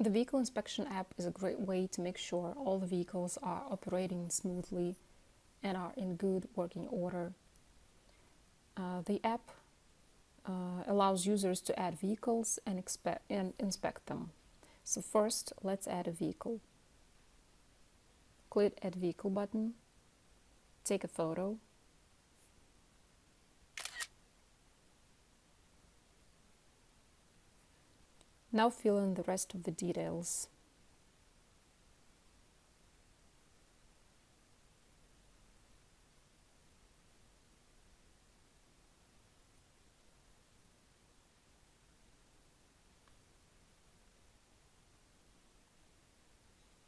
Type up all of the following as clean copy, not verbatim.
The vehicle inspection app is a great way to make sure all the vehicles are operating smoothly and are in good working order. The app allows users to add vehicles and inspect them. So first, let's add a vehicle. Click Add Vehicle button, take a photo, now fill in the rest of the details.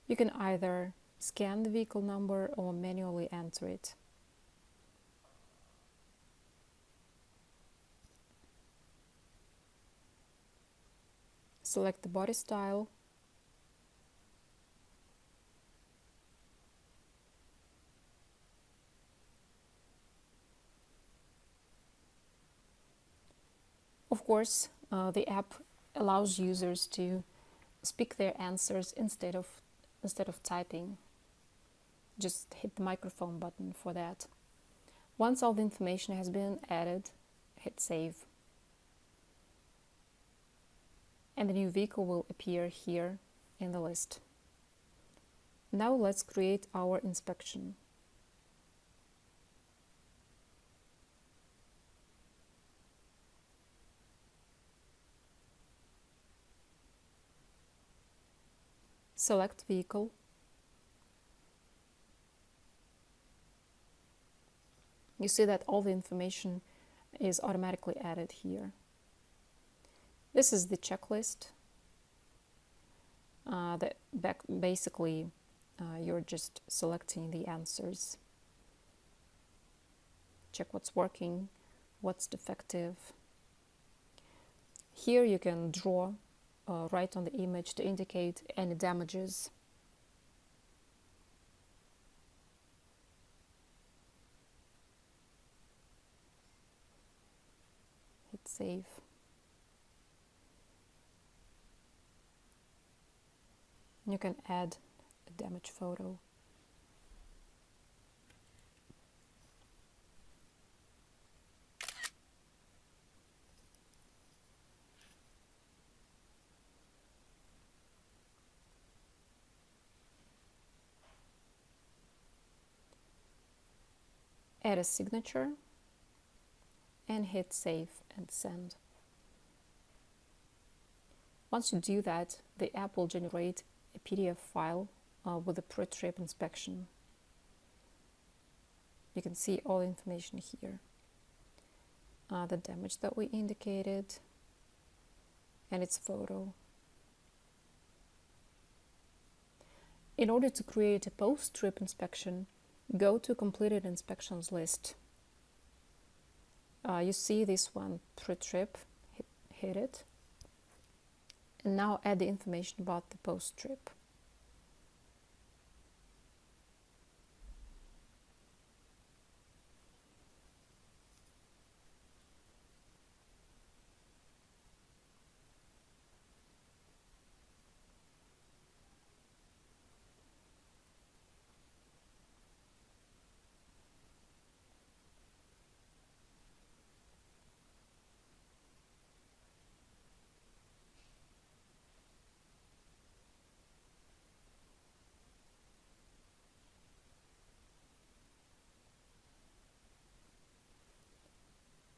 You can either scan the vehicle number or manually enter it. Select the body style, of course, the app allows users to speak their answers instead of typing. Just hit the microphone button for that. Once all the information has been added, hit save. And the new vehicle will appear here in the list. Now let's create our inspection. Select vehicle. You see that all the information is automatically added here. This is the checklist. Basically, you're just selecting the answers. Check what's working, what's defective. Here you can draw right on the image to indicate any damages. Hit save. You can add a damage photo. Add a signature and hit save and send. Once you do that, the app will generate a PDF file with a pre-trip inspection. You can see all the information here. The damage that we indicated and its photo. In order to create a post-trip inspection, go to completed inspections list. You see this one, pre-trip, hit it. And now add the information about the post-trip.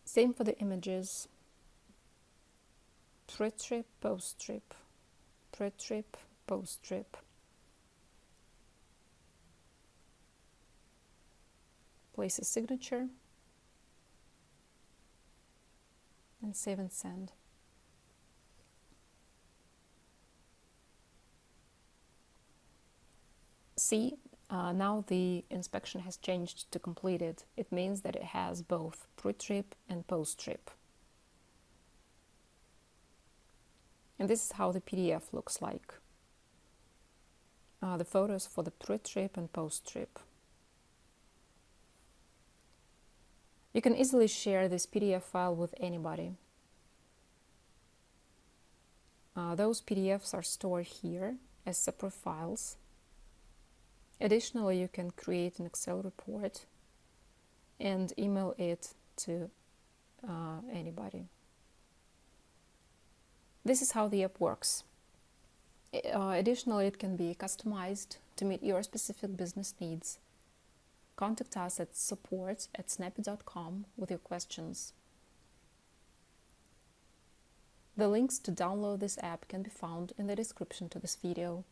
Same for the images. Pre-trip, post-trip, pre-trip, post-trip. Place a signature and save and send. See, now the inspection has changed to completed. It means that it has both pre-trip and post-trip. And this is how the PDF looks like. The photos for the pre-trip and post-trip. You can easily share this PDF file with anybody. Those PDFs are stored here as separate files. Additionally, you can create an Excel report and email it to anybody. This is how the app works. Additionally, it can be customized to meet your specific business needs. Contact us at support@snappy.com with your questions. The links to download this app can be found in the description to this video.